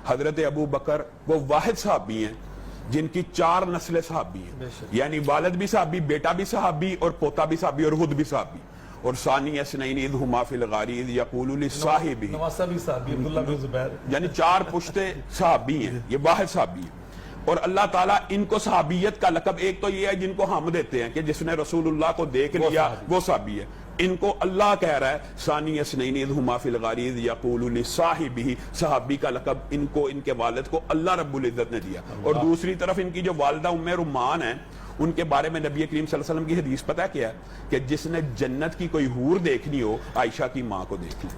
حضرت ابو بکر وہ واحد صحابی ہیں جن کی 4 نسلیں صحابی ہیں، یعنی والد بھی صحابی، بیٹا بھی صحابی، اور پوتا بھی صحابی، اور خود بھی صحابی. اور ثانی اثنین اذ ہما فی الغار اذ یقول لصاحبہ، نواسہ بھی صحابی، عبداللہ بن زبیر، یعنی 4 پشتے صحابی ہیں، یہ واحد صحابی ہیں. اور اللہ تعالیٰ ان کو صحابیت کا لقب، ایک تو یہ ہے جن کو ہم دیتے ہیں کہ جس نے رسول اللہ کو دیکھ لیا وہ صحابی ہے، ان کو اللہ کہہ رہا ہے ثانی اثنین اذ ہما فی الغار اذ یقول لصاحبہ، صحابی کا لقب ان کو ان کے والد کو اللہ رب العزت نے دیا. اور دوسری طرف ان کی جو والدہ ام رمان ہیں، ان کے بارے میں نبی کریم صلی اللہ علیہ وسلم کی حدیث پتہ کیا ہے کہ جس نے جنت کی کوئی حور دیکھنی ہو عائشہ کی ماں کو دیکھ لی،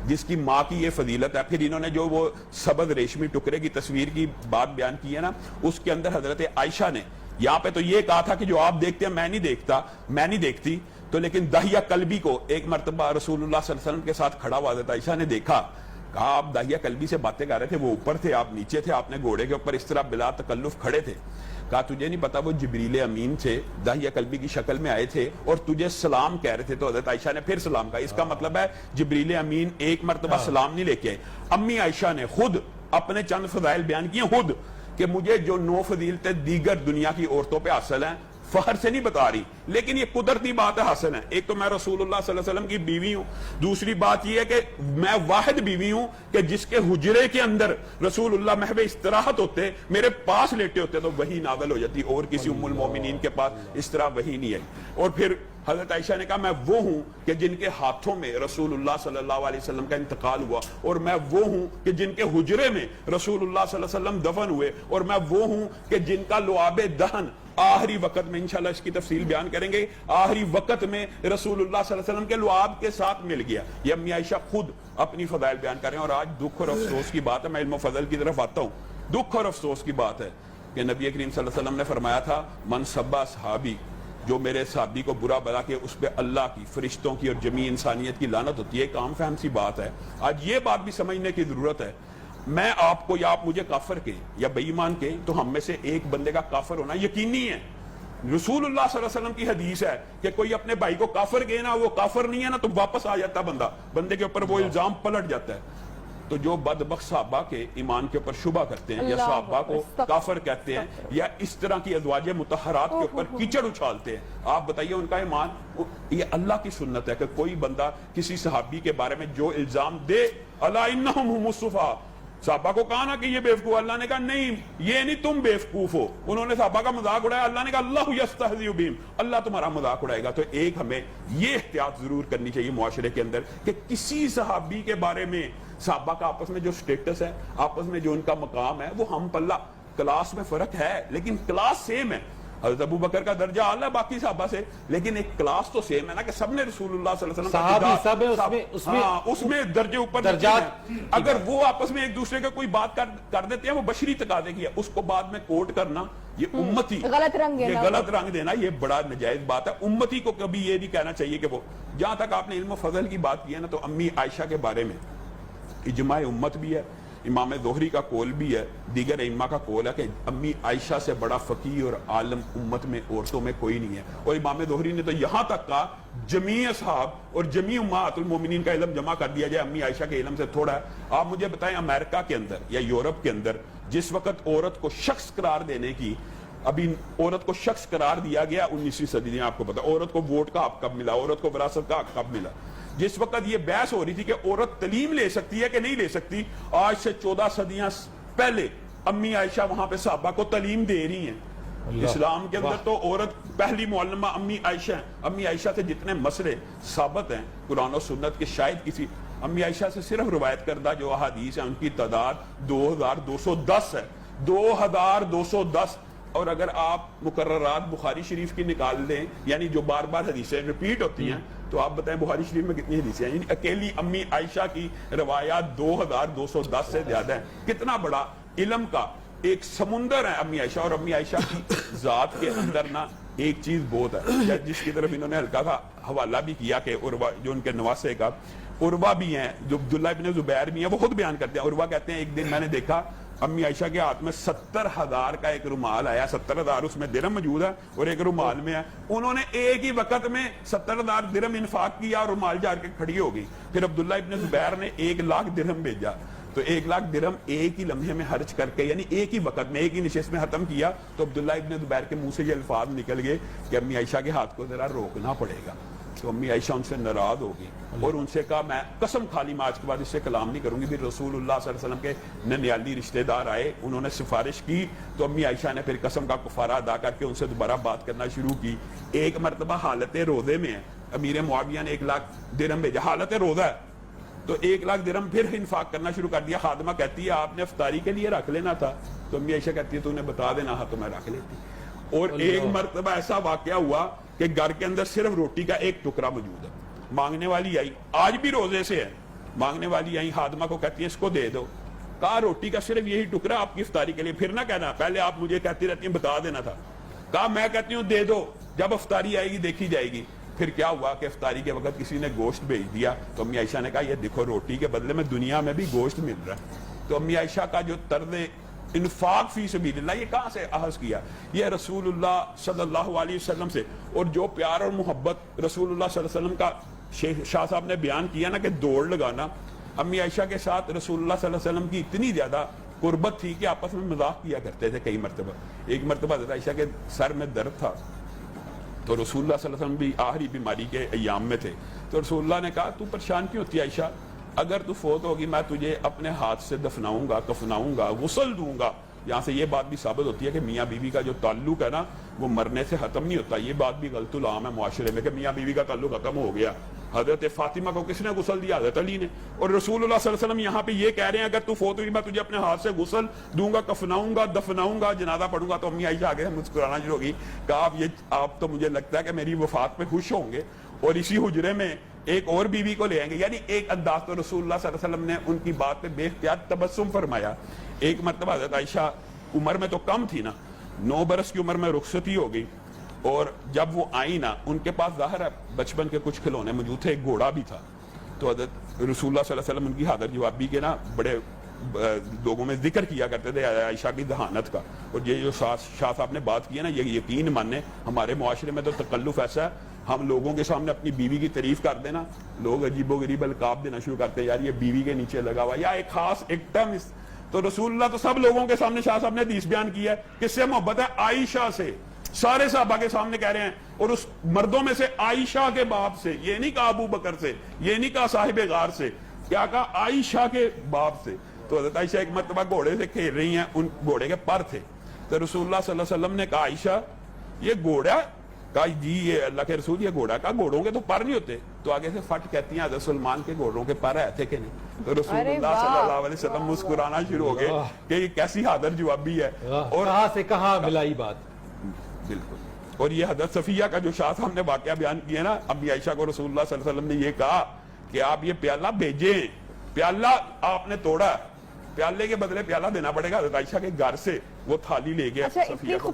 جس کی ماں کی یہ فضیلت ہے. پھر انہوں نے جو وہ سبز ریشمی ٹکڑے کی تصویر کی بات بیان کی ہے نا، اس کے اندر حضرت عائشہ نے یہاں پہ تو یہ کہا تھا کہ جو آپ دیکھتے ہیں میں نہیں دیکھتی، تو لیکن داہیہ قلبی کو ایک مرتبہ رسول اللہ صلی اللہ علیہ وسلم کے ساتھ کھڑا ہوا حضرت عائشہ نے دیکھا، کہا آپ داہیہ قلبی سے باتیں کر رہے تھے، وہ اوپر تھے آپ نیچے تھے، آپ نے گھوڑے کے اوپر اس طرح بلا تکلف کھڑے تھے. کہا تجھے نہیں پتا وہ جبریل امین تھے، داہیہ قلبی کی شکل میں آئے تھے اور تجھے سلام کہہ رہے تھے. تو حضرت عائشہ نے پھر سلام کہا. اس کا مطلب ہے جبریل امین ایک مرتبہ سلام نہیں لے کے آئے. امی عائشہ نے خود اپنے چند فضائل بیان کیے خود کہ مجھے جو 9 فضیلتیں دیگر دنیا کی عورتوں پہ حاصل ہیں، فخر سے نہیں بتا رہی لیکن یہ قدرتی بات ہے حاصل ہے. ایک تو میں رسول اللہ صلی اللہ علیہ وسلم کی بیوی ہوں، دوسری بات یہ ہے کہ میں واحد بیوی ہوں کہ جس کے حجرے کے اندر رسول اللہ محو استراحت ہوتے، میرے پاس لیٹے ہوتے تو وحی نازل ہو جاتی، اور کسی ام المومنین کے پاس اس طرح وحی نہیں آئی. اور پھر حضرت عائشہ نے کہا میں وہ ہوں کہ جن کے ہاتھوں میں رسول اللہ صلی اللہ علیہ وسلم کا انتقال ہوا، اور میں وہ ہوں کہ جن کے حجرے میں رسول اللہ صلی اللہ علیہ وسلم دفن ہوئے، اور میں وہ ہوں کہ جن کا لعاب دہن آخری وقت میں انشاءاللہ اس کی تفصیل بیان کریں گے، آخری وقت میں رسول اللہ صلی اللہ علیہ وسلم کے لعاب کے ساتھ مل گیا. یہ امی عائشہ خود اپنی فضائل بیان کر رہے ہیں. اور آج دکھ اور افسوس کی بات ہے، میں علم و فضل کی طرف آتا ہوں. دکھ اور افسوس کی بات ہے کہ نبی کریم صلی اللہ علیہ وسلم نے فرمایا تھا من سبا صحابی، جو میرے صحابی کو برا بلا کے اس پہ اللہ کی، فرشتوں کی اور جمیع انسانیت کی لعنت ہوتی ہے. ایک عام فہم سی بات ہے، آج یہ بات بھی سمجھنے کی ضرورت ہے. میں آپ کو یا آپ مجھے کافر کہیں یا بے ایمان کہیں تو ہم میں سے ایک بندے کا کافر ہونا یقینی ہے. رسول اللہ صلی اللہ علیہ وسلم کی حدیث ہے کہ کوئی اپنے بھائی کو کافر کہے نا، وہ کافر نہیں ہے نا، تو واپس آ جاتا بندے کے اوپر وہ الزام پلٹ جاتا ہے. تو جو بدبخت صحابہ کے ایمان کے اوپر شبہ کرتے ہیں یا صحابہ کو کافر کہتے ہیں یا اس طرح کی ازواج مطہرات کے اوپر کیچڑ اچھالتے ہیں، آپ بتائیے ان کا ایمان. یہ اللہ کی سنت ہے کہ کوئی بندہ کسی صحابی کے بارے میں جو الزام دے، الا انہم هم الصفا، صحابہ کو کہا نا کہ یہ بیوقوف، اللہ نے کہا نہیں یہ نہیں تم بیوقوف ہو. انہوں نے صحابہ کا مذاق اڑایا، اللہ نے کہا اللہ یستہزئ بہم، اللہ تمہارا مذاق اڑائے گا. تو ایک ہمیں یہ احتیاط ضرور کرنی چاہیے معاشرے کے اندر کہ کسی صحابی کے بارے میں، صحابہ کا آپس میں جو سٹیٹس ہے، آپس میں جو ان کا مقام ہے، وہ ہم پلہ کلاس میں فرق ہے لیکن کلاس سیم ہے. حضرت ابو بکر کا درجہ اعلیٰ ہے باقی صحابہ سے، لیکن ایک کلاس تو سیم ہے نا کہ سب نے رسول اللہ صلی اللہ علیہ وسلم اس میں درجے اوپر درجات. اگر وہ آپس میں ایک دوسرے کا کوئی بات کر دیتے ہیں، وہ بشری تقاضے کی ہے، اس کو بعد میں کوٹ کرنا یہ امتی غلط رنگ دینا یہ بڑا نجائز بات ہے. امتی کو کبھی یہ نہیں کہنا چاہیے کہ وہ، جہاں تک آپ نے علم و فضل کی بات کی ہے نا، تو امی عائشہ کے بارے میں اجماع امت بھی ہے، امام ظہری کا قول بھی ہے، دیگر ائمہ کا قول ہے کہ امی عائشہ سے بڑا فقیہ اور عالم امت میں عورتوں میں کوئی نہیں ہے. اور امام ظہری نے تو یہاں تک کہا جمیع اصحاب اور جمیع امہات المومنین کا علم جمع کر دیا جائے، امی عائشہ کے علم سے تھوڑا ہے. آپ مجھے بتائیں امریکہ کے اندر یا یورپ کے اندر جس وقت عورت کو شخص قرار دینے کی، ابھی عورت کو شخص قرار دیا گیا 19ویں صدی میں، آپ کو پتا عورت کو ووٹ کا حق کب ملا، عورت کو وراثت کا حق کب ملا. جس وقت یہ بحث ہو رہی تھی کہ عورت تعلیم لے سکتی ہے کہ نہیں لے سکتی، آج سے 14 صدیاں پہلے امی عائشہ وہاں پہ صحابہ کو تعلیم دے رہی ہیں. اسلام کے اندر تو عورت پہلی معلمہ امی عائشہ ہیں. امی عائشہ سے جتنے مسئلے ثابت ہیں قرآن و سنت کے، شاید کسی امی عائشہ سے صرف روایت کردہ جو احادیث ہیں ان کی تعداد 2210 ہے، 2210. اور اگر آپ مقررات بخاری شریف کی نکال دیں، یعنی جو بار بار حدیثیں ریپیٹ ہوتی ہیں، تو آپ بتائیں بخاری شریف میں کتنی حدیثیں ہیں؟ یعنی اکیلی امی عائشہ کی روایات 2210 سے زیادہ ہیں. کتنا بڑا علم کا ایک سمندر ہے امی عائشہ. اور امی عائشہ کی ذات کے اندر نا ایک چیز بہت ہے جس کی طرف انہوں نے ہلکا کا حوالہ بھی کیا کہ عروہ جو ان کے نواسے کا، عروہ بھی ہیں جو عبداللہ ابن زبیر بھی ہیں، وہ خود بیان کرتے ہیں. عروہ کہتے ہیں ایک دن میں نے دیکھا امی عائشہ کے ہاتھ میں 70,000 کا ایک رومال آیا، 70,000 اس میں درہم موجود ہے اور ایک رومال میں ہے. انہوں نے ایک ہی وقت میں 70,000 درہم انفاق کیا اور رومال جا کے کھڑی ہو گئی. پھر عبداللہ ابن زبیر نے 1,00,000 درہم بھیجا. تو 1,00,000 درہم ایک ہی لمحے میں خرچ کر کے، یعنی ایک ہی وقت میں ایک ہی نشست میں ختم کیا. تو عبداللہ ابن زبیر کے منہ سے یہ الفاظ نکل گئے کہ امی عائشہ کے ہاتھ کو ذرا روکنا پڑے گا. تو امی عائشہ ان سے ناراض ہو گئی اور ان سے کہا میں قسم کھا لی میں آج کے بعد اس سے کلام نہیں کروں گی. پھر رسول اللہ صلی اللہ علیہ وسلم کے ننیالی رشتہ دار آئے، انہوں نے سفارش کی تو امی عائشہ نے پھر قسم کا کفارہ ادا کر کے ان سے دوبارہ بات کرنا شروع کی. ایک مرتبہ حالت روزے میں ہے، امیر معاویہ نے 1,00,000 درہم بھیجا، حالت روزہ ہے تو 1,00,000 درہم پھر انفاق کرنا شروع کر دیا. خادمہ کہتی ہے آپ نے افطاری کے لیے رکھ لینا تھا. تو امی عائشہ کہتی ہے تو انہیں بتا دینا تھا تو میں رکھ لیتی. اور ایک مرتبہ ایسا واقعہ ہوا کہ گھر کے اندر صرف روٹی کا ایک ٹکڑا موجود ہے. مانگنے والی آئی، آج بھی روزے سے ہے، مانگنے والی آئی، خادمہ کو کہتی ہے اس کو دے دو. کہا روٹی کا صرف یہی ٹکڑا آپ کی افطاری کے لیے، پھر نہ کہنا پہلے آپ مجھے کہتی رہتی ہیں بتا دینا تھا. کہا میں کہتی ہوں دے دو، جب افطاری آئے گی دیکھی جائے گی. پھر کیا ہوا کہ افطاری کے وقت کسی نے گوشت بھیج دیا تو امی عائشہ نے کہا یہ دیکھو روٹی کے بدلے میں دنیا میں بھی گوشت مل رہا ہے. تو امی عائشہ کا جو طرز انفاق فی سبیل اللہ یہ کہاں سے اخذ کیا؟ یہ رسول اللہ صلی اللہ علیہ وسلم سے. اور جو پیار اور محبت رسول اللہ صلی اللہ علیہ وسلم کا شاہ صاحب نے بیان کیا نا کہ دوڑ لگانا، امی عائشہ کے ساتھ رسول اللہ صلی اللہ علیہ وسلم کی اتنی زیادہ قربت تھی کہ آپس میں مذاق کیا کرتے تھے. کئی مرتبہ، ایک مرتبہ حضرت عائشہ کے سر میں درد تھا تو رسول اللہ صلی اللہ علیہ وسلم بھی آخری بیماری کے ایام میں تھے. تو رسول اللہ نے کہا تو پریشان کیوں ہوتی ہے عائشہ؟ اگر تو فوت ہوگی میں تجھے اپنے ہاتھ سے دفناؤں گا، کفناؤں گا، غسل دوں گا. یہاں سے یہ بات بھی ثابت ہوتی ہے کہ میاں بیوی کا جو تعلق ہے نا وہ مرنے سے ختم نہیں ہوتا. یہ بات بھی غلط العام ہے معاشرے میں کہ میاں بیوی کا تعلق ختم ہو گیا. حضرت فاطمہ کو کس نے غسل دیا؟ حضرت علی نے. اور رسول اللہ صلی اللہ علیہ وسلم یہاں پہ یہ کہہ رہے ہیں اگر تو فوت ہوگی میں تجھے اپنے ہاتھ سے غسل دوں گا، کفناؤں گا، دفناؤں گا، جنازہ پڑھوں گا. تو امی عائشہ آگے مسکرانا شروع ہوگی. کہا آپ تو مجھے لگتا ہے کہ میری وفات پہ خوش ہوں گے اور اسی حجرے میں ایک اور بیوی کو لے آئیں گے. یعنی ایک انداز تو رسول اللہ صلی اللہ علیہ وسلم نے ان کی بات پہ بے اختیار تبسم فرمایا. ایک مرتبہ حضرت عائشہ عمر میں تو کم تھی نا، 9 برس کی عمر میں رخصتی ہو گئی اور جب وہ آئی نا ان کے پاس ظاہر ہے بچپن کے کچھ کھلونے موجود تھے، ایک گھوڑا بھی تھا. تو حضرت رسول اللہ صلی اللہ علیہ وسلم ان کی حاضر جوابی کے نا بڑے لوگوں میں ذکر کیا کرتے تھے عائشہ کی ذہانت کا. اور یہ جو شاہ صاحب نے بات کی ہے نا یہ یقین ماننے، ہمارے معاشرے میں تو تکلف ایسا ہے ہم لوگوں کے سامنے اپنی بیوی کی تعریف کر دینا لوگ عجیب و غریب القاب دینا شروع کرتے ہیں، یار یہ بیوی کے نیچے لگا ہوا یا ایک خاص ایک ٹرم. تو رسول اللہ تو سب لوگوں کے سامنے شاہ صاحب نے حدیث بیان کی ہے کس سے محبت ہے؟ عائشہ سے. سارے صحابہ کے سامنے کہہ رہے ہیں اور اس مردوں میں سے عائشہ کے باپ سے، یہ نہیں کہا ابو بکر سے، یہ نہیں کہا صاحب غار سے، کیا کہا؟ عائشہ کے باپ سے. تو حضرت عائشہ ایک مرتبہ گھوڑے سے کھیل رہی ہیں، ان گھوڑے کے پر تھے. تو رسول اللہ صلی اللہ علیہ وسلم نے کہا عائشہ یہ گھوڑا؟ کہا جی یہ اللہ کے رسول یہ گھوڑا. کہا گھوڑوں کے تو پر نہیں ہوتے. تو آگے سے فٹ کہتی ہیں حضرت سلمان کے گھوڑوں کے پر تھے کہ نہیں؟ تو رسول اللہ صلی اللہ علیہ وسلم مسکرانا شروع ہو گئے کہ یہ کیسی حاضر جوابی ہے. اور کہاں سے کہاں ملائی بات. بالکل. اور یہ حضرت صفیہ کا جو شاہ صاحب نے واقعہ بیان کیا نا، امی عائشہ کو رسول اللہ صلی اللہ علیہ وسلم نے یہ کہا کہ آپ یہ پیالہ بھیجیں، پیالہ آپ نے توڑا، پیالے کے بدلے پیالہ دینا پڑے گا. حضرت عائشہ کے گھر سے وہ تھالی لے گیا صفیہ کو.